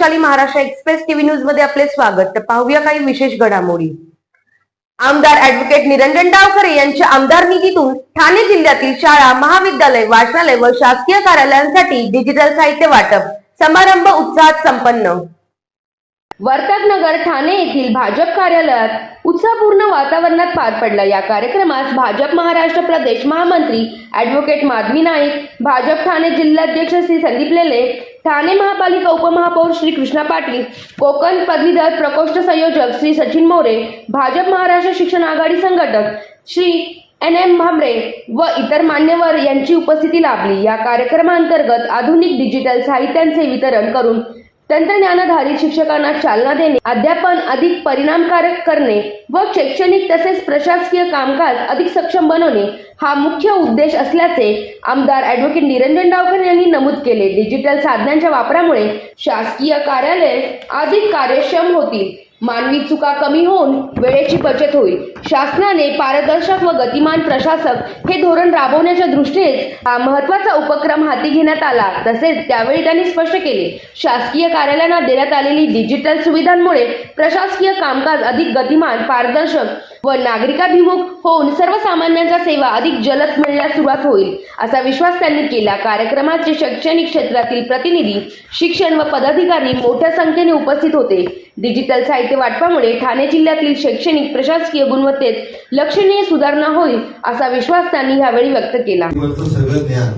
Vaishali Maharashtra express TV news मध्ये आपले स्वागत। तर पाहूया काही विशेष घडामोडी। आमदार ॲडव्होकेट निरंजन डावखरे यांच्या आमदार निधीतून ठाणे जिल्ह्यातील शाळा, महाविद्यालय, वाचनालय व शासकीय कार्यालयांसाठी डिजिटल साहित्य वाटप समारंभ उत्साहात संपन्न। वर्तक नगर ठाणे येथील भाजप कार्यालयात उत्साहपूर्ण वातावरणात पार पडला। या कार्यक्रमास भाजप महाराष्ट्र प्रदेश महामंत्री ॲडव्होकेट माधवी नाईक, भाजप ठाणे जिल्हाध्यक्ष श्री संदीप लेले, ठाणे महापालिका उपमहापौर श्री कृष्णा पाटील, कोकण पदवीधर प्रकोष्ठ संयोजक श्री सचिन मोरे, भाजप महाराष्ट्र शिक्षण आघाडी संघटक श्री NM भामरे व इतर मान्यवर यांची उपस्थिती लाभली। या कार्यक्रमांतर्गत आधुनिक डिजिटल साहित्यांचे वितरण करून तंत्रज्ञानाधारित शिक्षकांना चालना देणे, अध्यापन अधिक परिणामकारक करणे व शैक्षणिक तसेच प्रशासकीय कामकाज अधिक सक्षम बनवणे हा मुख्य उद्देश असल्याचे आमदार ॲडव्होकेट निरंजन डावखरे यांनी नमूद केले। डिजिटल साधनांच्या वापरामुळे शासकीय कार्यालय अधिक कार्यक्षम होतील, मानवी चुका कमी होऊन वेळेची बचत होईल। शासनाने पारदर्शक व गतिमान प्रशासक हे धोरण राबवण्याच्या दृष्टीने हा महत्त्वाचा उपक्रम हाती घेण्यात आला। तसेच त्यावेळी त्यांनी स्पष्ट केले, शासकीय कार्यालयांना देण्यात आलेली डिजिटल सुविधांमुळे प्रशासकीय कामकाज अधिक गतिमान, पारदर्शक व नागरिकाभिमुख होऊन सर्वसामान्यांच्या सेवा अधिक जलद मिळण्यास सुरुवात होईल, असा विश्वास त्यांनी केला। कार्यक्रमाचे शैक्षणिक क्षेत्रातील प्रतिनिधी, शिक्षण व पदाधिकारी मोठ्या संख्येने उपस्थित होते। डिजिटल साहित्य वाटपामुळे ठाणे जिल्ह्यातील शैक्षणिक प्रशासकीय गुणवत्तेत लक्षणीय सुधारणा होईल, असा विश्वास त्यांनी यावेळी व्यक्त केला। सगळं ज्ञान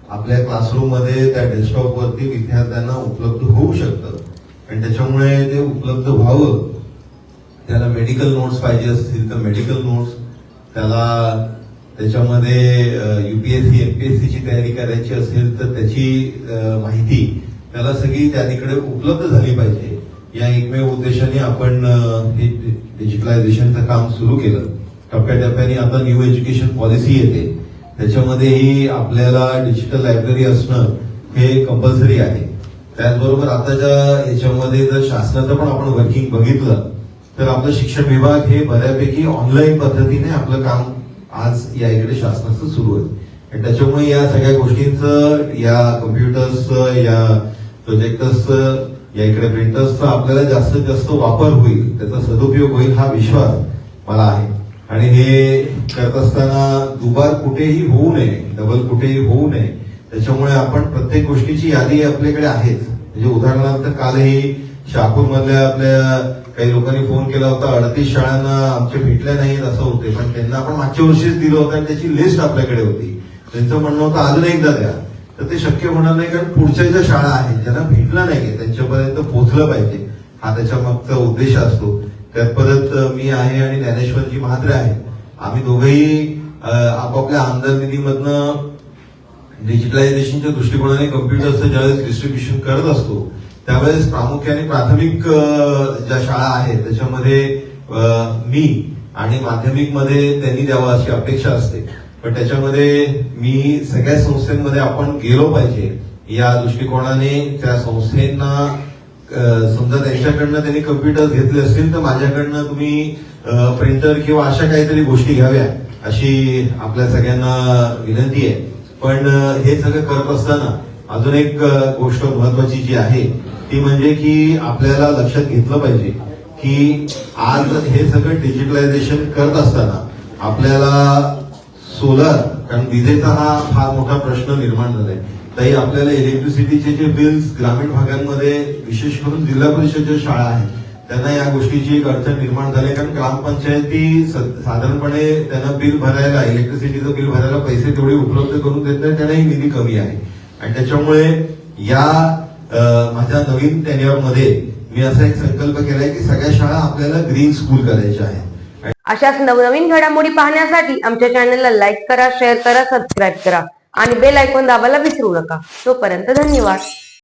आपल्या क्लासरूम मध्ये त्या डेस्कटॉप वरती विद्यार्थ्यांना उपलब्ध होऊ शकतं आणि त्याच्यामुळे ते उपलब्ध व्हावं, त्याला मेडिकल नोट्स पाहिजे असतील तर मेडिकल नोट्स, त्याला त्याच्यामध्ये UPSC MPSC ची तयारी करायची असेल तर त्याची माहिती त्याला सगळी त्याकडे उपलब्ध झाली पाहिजे। या एकमेव उद्देशाने आपण हे डिजिटलायझेशनचं काम सुरू केलं। टप्प्याटप्प्याने आता न्यू एज्युकेशन पॉलिसी येते, त्याच्यामध्येही आपल्याला डिजिटल लायब्ररी असणं हे कंपल्सरी आहे। त्याचबरोबर आताच्या याच्यामध्ये जर शासनाचं पण आपण वर्किंग बघितलं तर आपलं शिक्षण विभाग हे बऱ्यापैकी ऑनलाईन पद्धतीने आपलं काम आज या इकडे शासनाचं सुरू आहे आणि त्याच्यामुळे या सगळ्या गोष्टींचं, या कम्प्युटर्सचं, या प्रोजेक्टर्सचं, या इकडे प्रिंटर्सचा आपल्याला जास्तीत जास्त वापर होईल, त्याचा सदुपयोग होईल हा विश्वास मला आहे। आणि हे करत असताना दुबार कुठेही होऊ नये, डबल कुठेही होऊ नये, त्याच्यामुळे आपण प्रत्येक गोष्टीची यादी आपल्याकडे आहेच। म्हणजे उदाहरणार्थ कालही शहापूर मधल्या आपल्या काही लोकांनी फोन केला होता, 38 शाळांना आमच्या भेटल्या नाहीत असं होते, पण त्यांना आपण मागच्या वर्षीच दिलं होतं आणि त्याची लिस्ट आपल्याकडे होती। त्यांचं म्हणणं होतं अजून एकदा द्या, तर ते शक्य होणार नाही, कारण पुढच्या ज्या शाळा आहेत ज्यांना भेटलं नाहीये त्यांच्यापर्यंत पोहोचलं पाहिजे, हा त्याच्या मागचा उद्देश असतो। त्यात परत मी आहे आणि ज्ञानेश्वरजी म्हात्रे आहे, आम्ही दोघेही आपापल्या आमदार निधीमधनं डिजिटलायझेशनच्या दृष्टिकोनाने कम्प्युटरचं ज्यावेळेस डिस्ट्रीब्युशन करत असतो त्यावेळेस प्रामुख्याने प्राथमिक ज्या शाळा आहेत त्याच्यामध्ये मी आणि माध्यमिक मध्ये त्यांनी द्यावा अशी अपेक्षा असते, पण त्याच्यामध्ये मी सगळ्या संस्थांमध्ये आपण गेलो पाहिजे या दृष्टिकोनाने त्या संस्थेंना समजा त्यांच्याकडनं त्यांनी कम्प्युटर्स घेतले असतील तर माझ्याकडनं तुम्ही प्रिंटर किंवा अशा काहीतरी गोष्टी घ्याव्या अशी आपल्या सगळ्यांना विनंती आहे। पण हे सगळं करत असताना अजून एक गोष्ट महत्वाची जी आहे ती म्हणजे की आपल्याला लक्षात घेतलं पाहिजे की आज हे सगळं डिजिटलायझेशन करत असताना आपल्याला सोलर, कारण विजेचा हा फार मोठा प्रश्न निर्माण झालाय, तरी आपल्याला इलेक्ट्रिसिटीचे जे बिल्स ग्रामीण भागांमध्ये विशेष करून जिल्हा परिषदेच्या शाळा आहेत त्यांना या गोष्टीची एक अडचण निर्माण झाली, कारण ग्रामपंचायती साधारणपणे त्यांना बिल भरायला, इलेक्ट्रिसिटीचं बिल भरायला पैसे तेवढे उपलब्ध करून देत नाही, त्यांनाही निधी कमी आहे आणि त्याच्यामुळे या माझ्या नवीन टेन्युअरमध्ये मी असा एक संकल्प केलाय की सगळ्या शाळा आपल्याला ग्रीन स्कूल करायच्या आहेत। अशाच नवनवीन घडामोडी पाहण्यासाठी आमच्या चॅनलला लाईक करा, शेअर करा, सबस्क्राईब करा आणि बेल आयकॉन दाबायला विसरू नका। तोपर्यंत धन्यवाद।